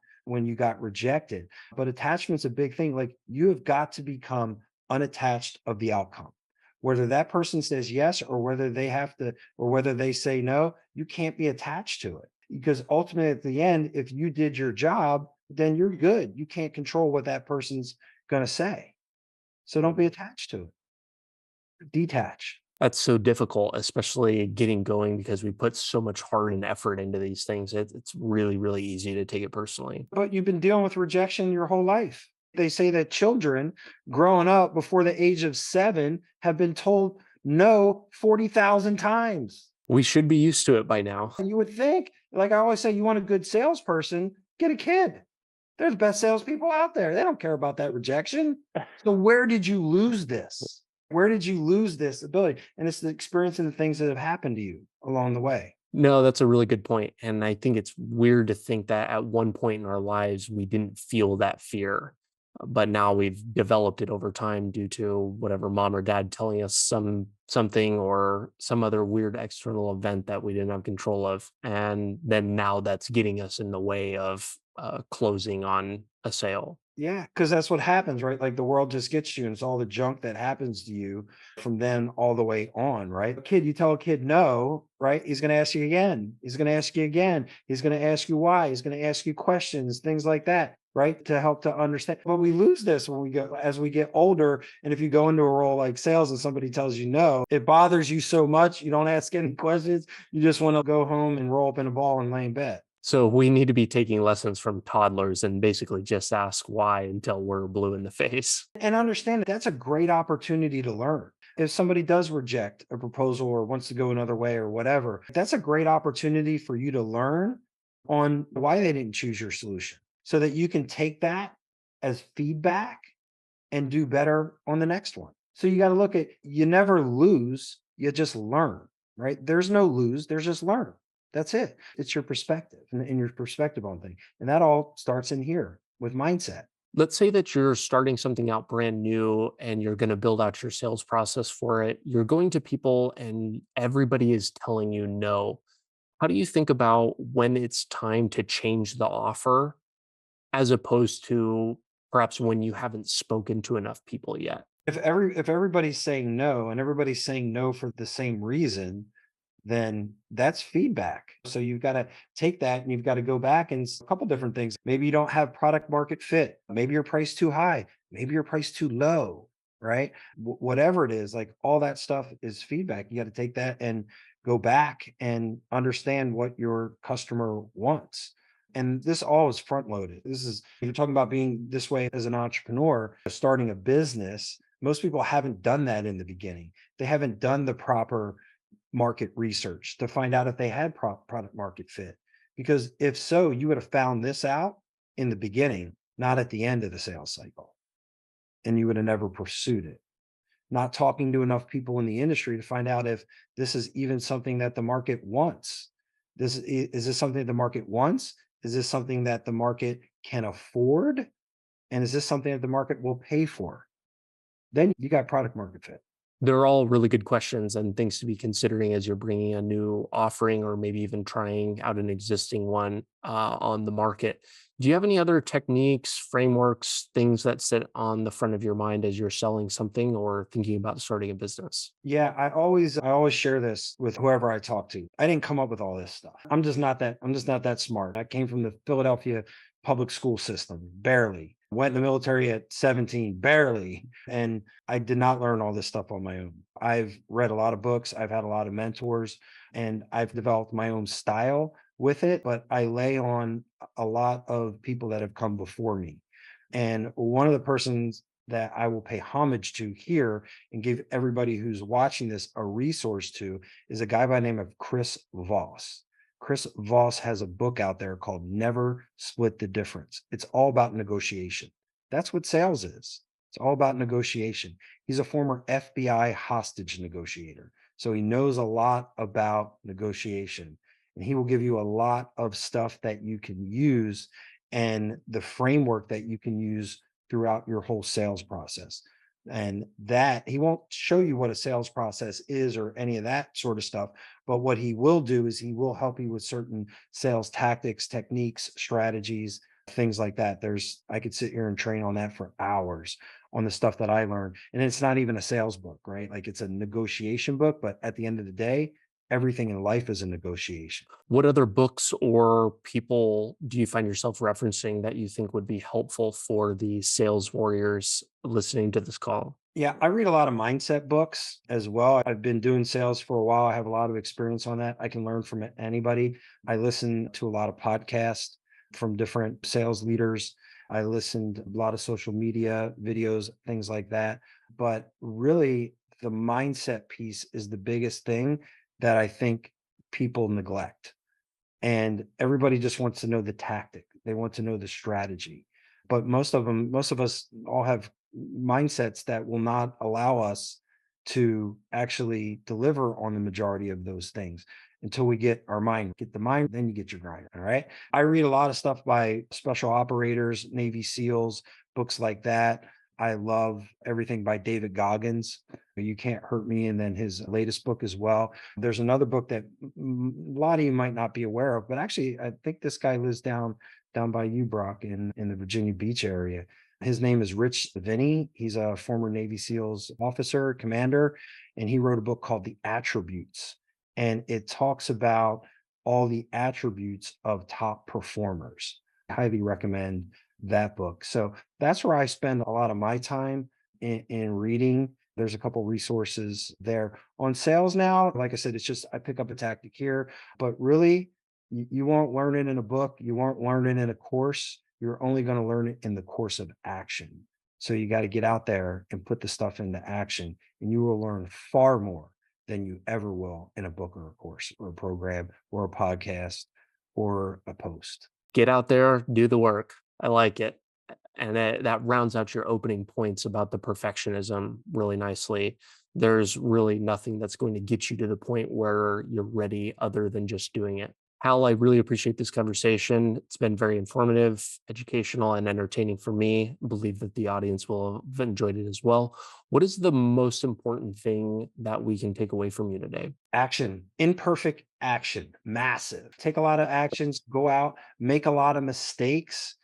rejected. But attachment's a big thing. Like you have got to become unattached of the outcome. Whether that person says yes or whether they have to or whether they say no, you can't be attached to it because ultimately at the end, if you did your job, then you're good. You can't control what that person's going to say. So don't be attached to it. Detach. That's so difficult, especially getting going because we put so much heart and effort into these things. It's really, really easy to take it personally. But you've been dealing with rejection your whole life. They say that children growing up before the age of 7 have been told no 40,000 times. We should be used to it by now. You would think, like I always say, you want a good salesperson, get a kid. They're the best salespeople out there. They don't care about that rejection. So where did you lose this? Where did you lose this ability? And it's the experience and the things that have happened to you along the way. No, that's a really good point. And I think it's weird to think that at one point in our lives, we didn't feel that fear. but now we've developed it over time due to whatever mom or dad telling us something or some other weird external event that we didn't have control of, and then now that's getting us in the way of closing on a sale. Yeah, because that's what happens, right? Like the world just gets you, and it's all the junk that happens to you from then all the way on, right? A kid, you tell a kid no, right? He's going to ask you again. He's going to ask you again. He's going to ask you why. He's going to ask you questions, things like that, right? To help to understand. But we lose this when we go as we get older. And if you go into a role like sales and somebody tells you no, it bothers you so much. You don't ask any questions. You just want to go home and roll up in a ball and lay in bed. So we need to be taking lessons from toddlers and basically just ask why until we're blue in the face. And understand that that's a great opportunity to learn. If somebody does reject a proposal or wants to go another way or whatever, that's a great opportunity for you to learn on why they didn't choose your solution so that you can take that as feedback and do better on the next one. So you got to look at you never lose, you just learn, right? There's no lose, there's just learn. That's it. It's your perspective and your perspective on things. And that all starts in here with mindset. Let's say that you're starting something out brand new and you're going to build out your sales process for it. You're going to people and everybody is telling you no. How do you think about when it's time to change the offer as opposed to perhaps when you haven't spoken to enough people yet? If everybody's saying no and everybody's saying no for the same reason, then that's feedback. So you've got to take that and you've got to go back and a couple different things. Maybe you don't have product market fit. Maybe your price too high. Maybe your price too low, right? Whatever it is, like all that stuff is feedback. You got to take that and go back and understand what your customer wants. And this all is front loaded. This is, if you're talking about being this way as an entrepreneur, starting a business, most people haven't done that in the beginning. They haven't done the proper market research to find out if they had product market fit. Because if so, you would have found this out in the beginning, not at the end of the sales cycle, and you would have never pursued it. Not talking to enough people in the industry to find out if this is even something that the market wants. Is this something the market wants? Is this something that the market can afford? And is this something that the market will pay for? Then you got product market fit. They're all really good questions and things to be considering as you're bringing a new offering or maybe even trying out an existing one on the market. Do you have any other techniques, frameworks, things that sit on the front of your mind as you're selling something or thinking about starting a business? Yeah, I always share this with whoever I talk to. I didn't come up with all this stuff. I'm just not that smart. I came from the Philadelphia public school system, barely. Went in the military at 17, barely. And I did not learn all this stuff on my own. I've read a lot of books, I've had a lot of mentors, and I've developed my own style with it, but I lay on a lot of people that have come before me. And one of the persons that I will pay homage to here and give everybody who's watching this a resource to is a guy by the name of Chris Voss. Chris Voss has a book out there called Never Split the Difference. It's all about negotiation. That's what sales is. It's all about negotiation. He's a former FBI hostage negotiator. So he knows a lot about negotiation and he will give you a lot of stuff that you can use and the framework that you can use throughout your whole sales process. And that he won't show you what a sales process is or any of that sort of stuff. But what he will do is he will help you with certain sales tactics, techniques, strategies, things like that. I could sit here and train on that for hours on the stuff that I learned. And it's not even a sales book, right? Like it's a negotiation book. But at the end of the day, everything in life is a negotiation. What other books or people do you find yourself referencing that you think would be helpful for the sales warriors listening to this call? Yeah, I read a lot of mindset books as well. I've been doing sales for a while. I have a lot of experience on that. I can learn from anybody. I listen to a lot of podcasts from different sales leaders. I listened to a lot of social media videos, things like that. But really, the mindset piece is the biggest thing that I think people neglect. And everybody just wants to know the tactic. They want to know the strategy. But most of us all have mindsets that will not allow us to actually deliver on the majority of those things until we get our mind. Get the mind, then you get your grind. All right. I read a lot of stuff by special operators, Navy SEALs, books like that. I love everything by David Goggins. You Can't Hurt Me, and then his latest book as well. There's another book that a lot of you might not be aware of, but actually, I think this guy lives down by you, Brock, in the Virginia Beach area. His name is Rich Vinny. He's a former Navy SEALs officer, commander, and he wrote a book called The Attributes. And it talks about all the attributes of top performers. Highly recommend that book. So that's where I spend a lot of my time in reading. There's a couple resources there on sales now. Like I said, it's just I pick up a tactic here, but really, you won't learn it in a book. You won't learn it in a course. You're only going to learn it in the course of action. So you got to get out there and put the stuff into action, and you will learn far more than you ever will in a book or a course or a program or a podcast or a post. Get out there, do the work. I like it. And that rounds out your opening points about the perfectionism really nicely. There's really nothing that's going to get you to the point where you're ready other than just doing it. Hal, I really appreciate this conversation. It's been very informative, educational, and entertaining for me. I believe that the audience will have enjoyed it as well. What is the most important thing that we can take away from you today? Action, imperfect action, massive. Take a lot of actions, go out, make a lot of mistakes,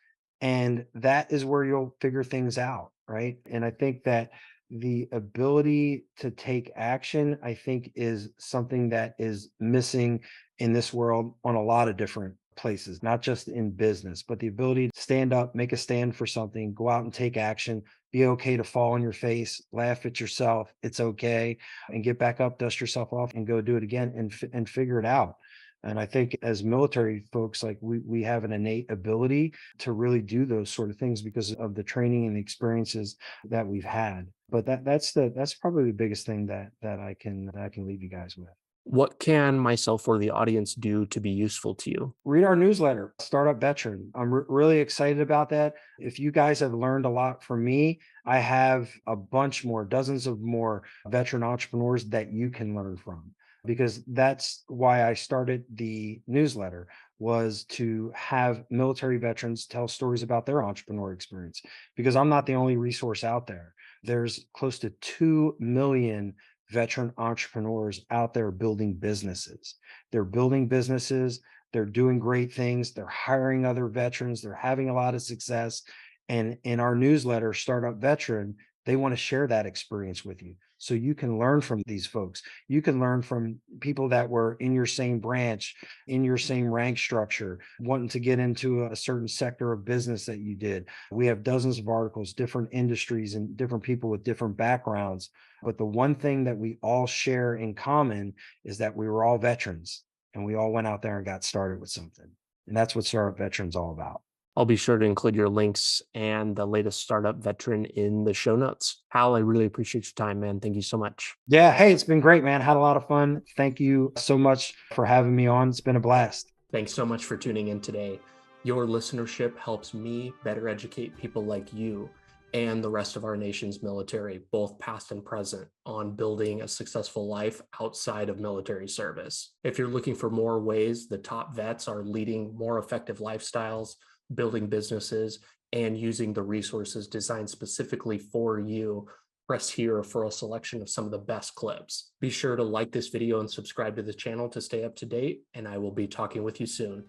and that is where you'll figure things out, right? And I think that the ability to take action, I think, is something that is missing in this world on a lot of different places, not just in business, but the ability to stand up, make a stand for something, go out and take action, be okay to fall on your face, laugh at yourself. It's okay, and get back up, dust yourself off, and go do it again and figure it out. And I think as military folks, like we have an innate ability to really do those sort of things because of the training and the experiences that we've had. But that's probably the biggest thing that I can leave you guys with. What can myself or the audience do to be useful to you? Read our newsletter, Startup Veteran. I'm really excited about that. If you guys have learned a lot from me, I have a bunch more, dozens of more veteran entrepreneurs that you can learn from, because that's why I started the newsletter, was to have military veterans tell stories about their entrepreneur experience, because I'm not the only resource out there. There's close to 2 million veteran entrepreneurs out there building businesses. They're building businesses, they're doing great things, they're hiring other veterans, they're having a lot of success. And in our newsletter, Startup Veteran, they want to share that experience with you. So you can learn from these folks. You can learn from people that were in your same branch, in your same rank structure, wanting to get into a certain sector of business that you did. We have dozens of articles, different industries, and different people with different backgrounds. But the one thing that we all share in common is that we were all veterans, and we all went out there and got started with something. And that's what Startup Veteran's all about. I'll be sure to include your links and the latest startup veteran in the show notes. Hal, I really appreciate your time, man. Thank you so much. Yeah. Hey, it's been great, man. Had a lot of fun. Thank you so much for having me on. It's been a blast. Thanks so much for tuning in today. Your listenership helps me better educate people like you and the rest of our nation's military, both past and present, on building a successful life outside of military service. If you're looking for more ways the top vets are leading more effective lifestyles, building businesses, and using the resources designed specifically for you, press here for a selection of some of the best clips. Be sure to like this video and subscribe to the channel to stay up to date, and I will be talking with you soon.